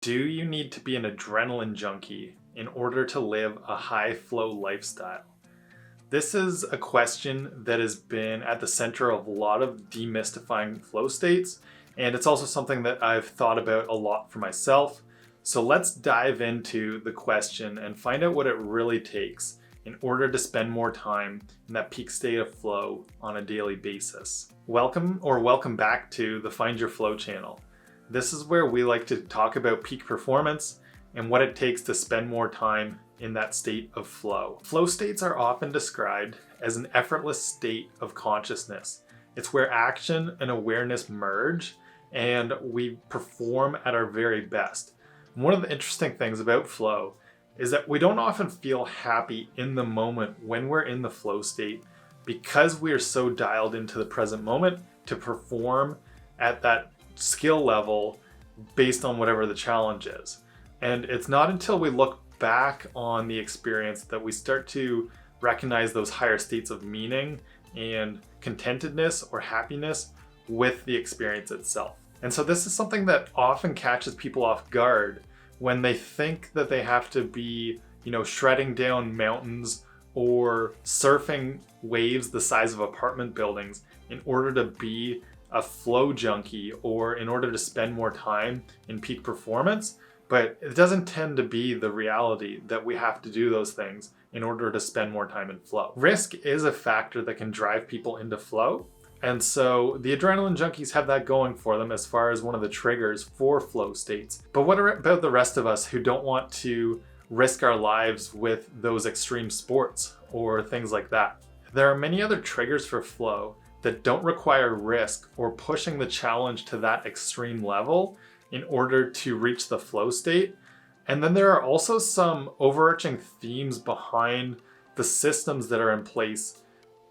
Do you need to be an adrenaline junkie in order to live a high flow lifestyle? This is a question that has been at the center of a lot of demystifying flow states, and it's also something that I've thought about a lot for myself. So let's dive into the question and find out what it really takes in order to spend more time in that peak state of flow on a daily basis. Welcome back to the Find Your Flow channel. This is where we like to talk about peak performance and what it takes to spend more time in that state of flow. Flow states are often described as an effortless state of consciousness. It's where action and awareness merge and we perform at our very best. One of the interesting things about flow is that we don't often feel happy in the moment when we're in the flow state because we are so dialed into the present moment to perform at that skill level based on whatever the challenge is. And it's not until we look back on the experience that we start to recognize those higher states of meaning and contentedness or happiness with the experience itself. And so this is something that often catches people off guard when they think that they have to be, shredding down mountains or surfing waves the size of apartment buildings in order to be a flow junkie or in order to spend more time in peak performance. But it doesn't tend to be the reality that we have to do those things in order to spend more time in flow. Risk is a factor that can drive people into flow. And so the adrenaline junkies have that going for them as far as one of the triggers for flow states. But what about the rest of us who don't want to risk our lives with those extreme sports or things like that? There are many other triggers for flow that don't require risk or pushing the challenge to that extreme level in order to reach the flow state. And then there are also some overarching themes behind the systems that are in place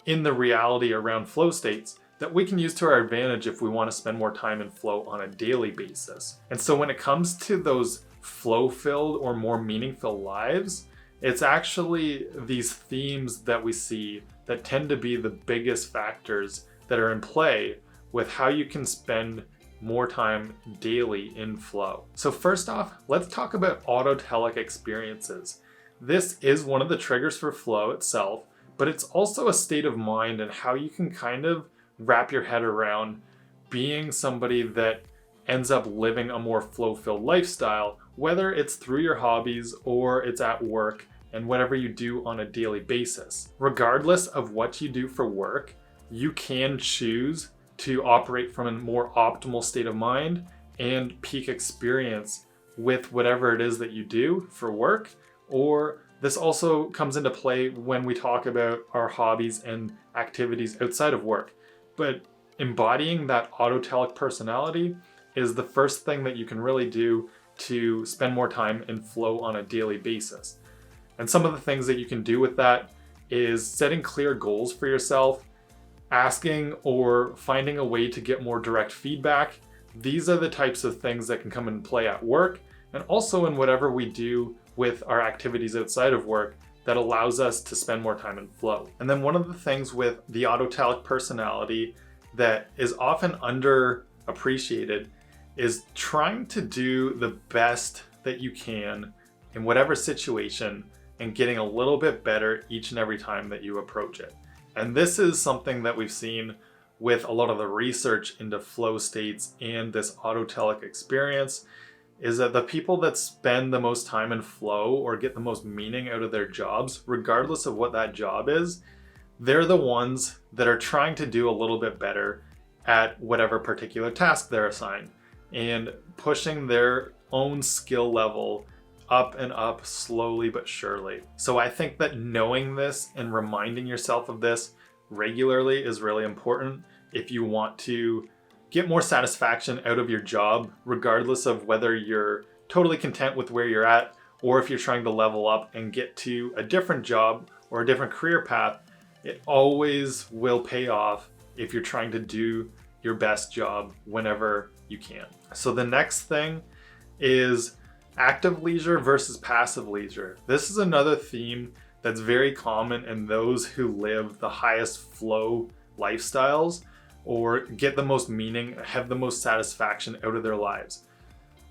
in the reality around flow states that we can use to our advantage if we want to spend more time in flow on a daily basis. And so when it comes to those flow-filled or more meaningful lives, it's actually these themes that we see that tend to be the biggest factors that are in play with how you can spend more time daily in flow. So first off, let's talk about autotelic experiences. This is one of the triggers for flow itself, but it's also a state of mind and how you can kind of wrap your head around being somebody that ends up living a more flow-filled lifestyle, whether it's through your hobbies or it's at work and whatever you do on a daily basis. Regardless of what you do for work, you can choose to operate from a more optimal state of mind and peak experience with whatever it is that you do for work. Or this also comes into play when we talk about our hobbies and activities outside of work. But embodying that autotelic personality is the first thing that you can really do to spend more time in flow on a daily basis. And some of the things that you can do with that is setting clear goals for yourself, asking or finding a way to get more direct feedback. These are the types of things that can come into play at work and also in whatever we do with our activities outside of work that allows us to spend more time in flow. And then one of the things with the Autotelic personality that is often underappreciated is trying to do the best that you can in whatever situation and getting a little bit better each and every time that you approach it. And this is something that we've seen with a lot of the research into flow states and this autotelic experience is that the people that spend the most time in flow or get the most meaning out of their jobs, regardless of what that job is, they're the ones that are trying to do a little bit better at whatever particular task they're assigned and pushing their own skill level up and up slowly but surely. So I think that knowing this and reminding yourself of this regularly is really important if you want to get more satisfaction out of your job, regardless of whether you're totally content with where you're at or if you're trying to level up and get to a different job or a different career path. It always will pay off if you're trying to do your best job whenever you can. So the next thing is active leisure versus passive leisure. This is another theme that's very common in those who live the highest flow lifestyles or get the most meaning, have the most satisfaction out of their lives.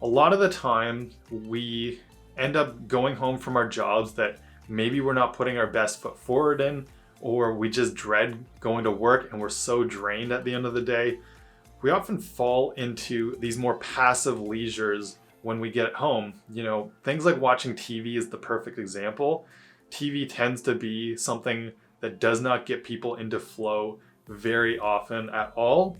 A lot of the time we end up going home from our jobs that maybe we're not putting our best foot forward in, or we just dread going to work and we're so drained at the end of the day. We often fall into these more passive leisures when we get home. You know, things like watching TV is the perfect example. TV tends to be something that does not get people into flow very often at all.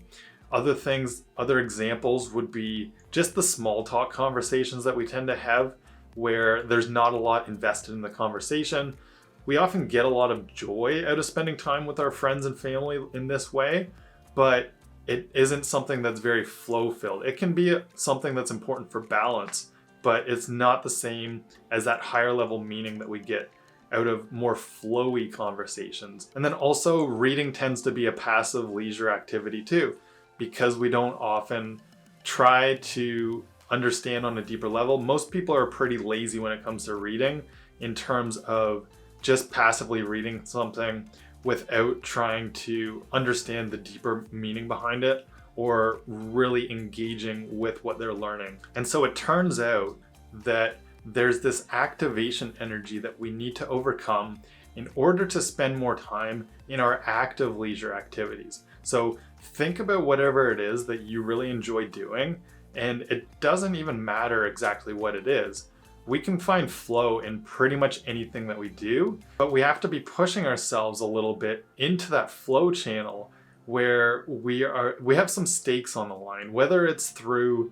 Other examples would be just the small talk conversations that we tend to have where there's not a lot invested in the conversation. We often get a lot of joy out of spending time with our friends and family in this way, but it isn't something that's very flow filled. It can be something that's important for balance, but it's not the same as that higher level meaning that we get out of more flowy conversations. And then also reading tends to be a passive leisure activity too, because we don't often try to understand on a deeper level. Most people are pretty lazy when it comes to reading in terms of just passively reading something without trying to understand the deeper meaning behind it or really engaging with what they're learning. And so it turns out that there's this activation energy that we need to overcome in order to spend more time in our active leisure activities. So think about whatever it is that you really enjoy doing, and it doesn't even matter exactly what it is. We can find flow in pretty much anything that we do, but we have to be pushing ourselves a little bit into that flow channel where we have some stakes on the line, whether it's through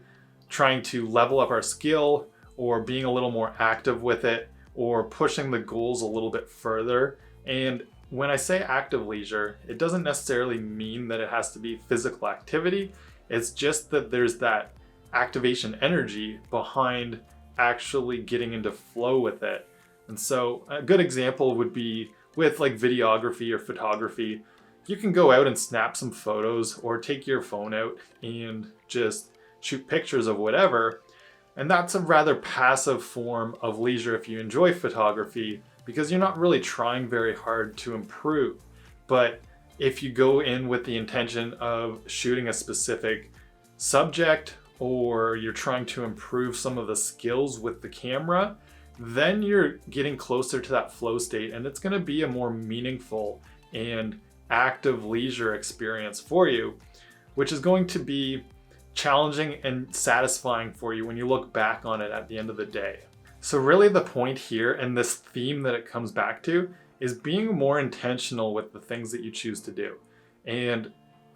trying to level up our skill or being a little more active with it or pushing the goals a little bit further. And when I say active leisure, it doesn't necessarily mean that it has to be physical activity. It's just that there's that activation energy behind actually getting into flow with it. And so a good example would be with like videography or photography. You can go out and snap some photos or take your phone out and just shoot pictures of whatever. And that's a rather passive form of leisure if you enjoy photography, because you're not really trying very hard to improve. But if you go in with the intention of shooting a specific subject, or you're trying to improve some of the skills with the camera, then you're getting closer to that flow state, and it's going to be a more meaningful and active leisure experience for you, which is going to be challenging and satisfying for you when you look back on it at the end of the day. So really the point here, and this theme that it comes back to, is being more intentional with the things that you choose to do. And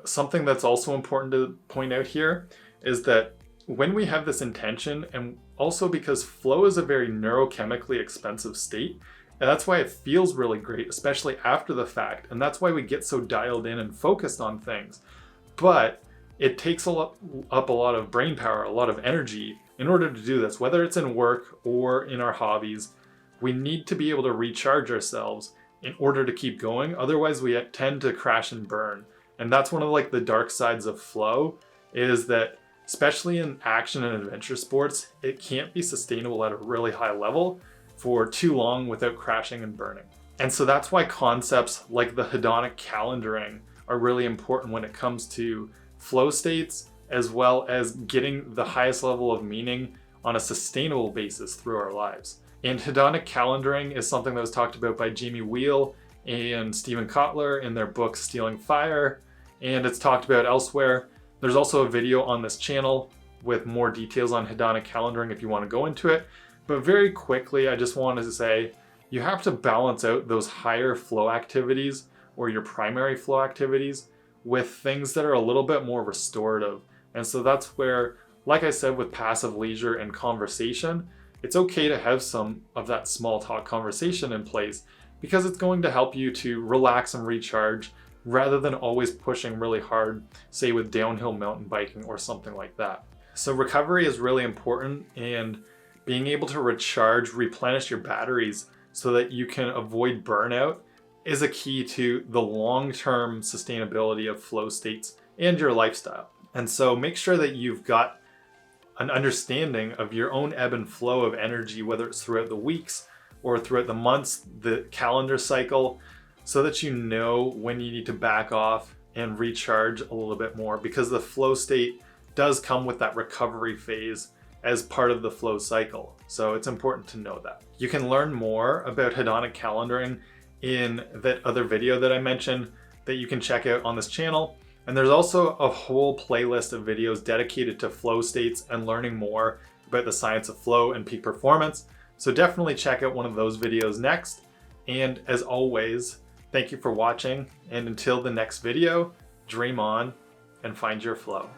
something that's also important to point out here is that when we have this intention, and also because flow is a very neurochemically expensive state, and that's why it feels really great, especially after the fact, and that's why we get so dialed in and focused on things. But it takes up a lot of brain power, a lot of energy in order to do this, whether it's in work or in our hobbies. We need to be able to recharge ourselves in order to keep going. Otherwise, we tend to crash and burn. And that's one of like the dark sides of flow, is that especially in action and adventure sports, it can't be sustainable at a really high level for too long without crashing and burning. And so that's why concepts like the hedonic calendaring are really important when it comes to flow states, as well as getting the highest level of meaning on a sustainable basis through our lives. And hedonic calendaring is something that was talked about by Jamie Wheel and Stephen Kotler in their book Stealing Fire, and it's talked about elsewhere. There's also a video on this channel with more details on hedonic calendaring if you want to go into it. But very quickly, I just wanted to say, you have to balance out those higher flow activities or your primary flow activities with things that are a little bit more restorative. And so that's where, like I said, with passive leisure and conversation, it's okay to have some of that small talk conversation in place, because it's going to help you to relax and recharge rather than always pushing really hard, say with downhill mountain biking or something like that. So recovery is really important, and being able to recharge, replenish your batteries so that you can avoid burnout is a key to the long-term sustainability of flow states and your lifestyle. And so make sure that you've got an understanding of your own ebb and flow of energy, whether it's throughout the weeks or throughout the months, the calendar cycle, so that you know when you need to back off and recharge a little bit more, because the flow state does come with that recovery phase as part of the flow cycle. So it's important to know that. You can learn more about hedonic calendaring in that other video that I mentioned that you can check out on this channel. And there's also a whole playlist of videos dedicated to flow states and learning more about the science of flow and peak performance. So definitely check out one of those videos next. And as always, thank you for watching. And until the next video, dream on and find your flow.